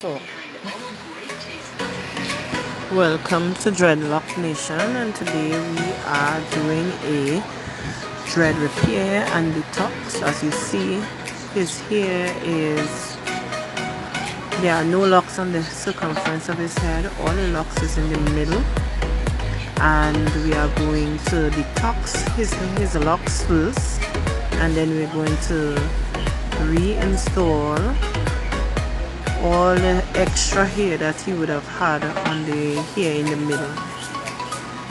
So, welcome to Dreadlock Nation, and today we are doing a dread repair and detox. As you see, his hair is there are no locks on the circumference of his head, all the locks is in the middle, and we are going to detox his locks first, and then we're going to reinstall all the extra hair that he would have had on the hair in the middle.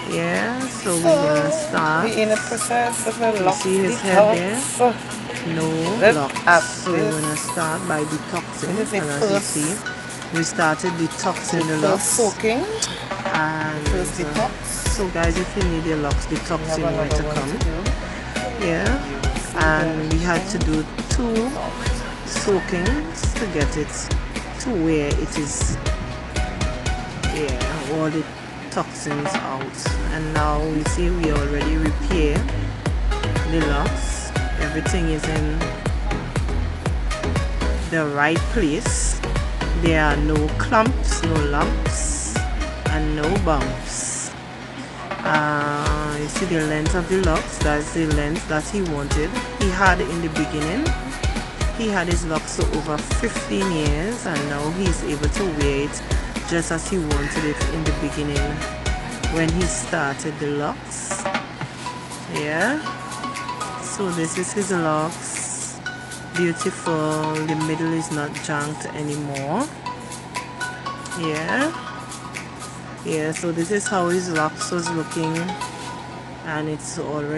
Yeah, so we're gonna start. We're in the process of a You lock see his head there? detox. No Let's locks. add So we're gonna this. start by detoxing, This is the and as you see, first, we started detoxing the first locks. soaking, And first detox. so guys, if you need your locks We have detoxing, where another to one come? to do. Yeah, and we had to do 2 soakings to get it to where it is. Yeah, all the toxins out, and now we see we already repair the locks. Everything is in the right place. There are no clumps, no lumps, and no bumps. You see the length of the locks. That's the length that he wanted. He had in the beginning. He had his locks for over 15 years, and now he's able to wear it just as he wanted it in the beginning when he started the locks. Yeah, so this is his locks. Beautiful. The middle is not janked anymore. Yeah, so this is how his locks was looking, and it's already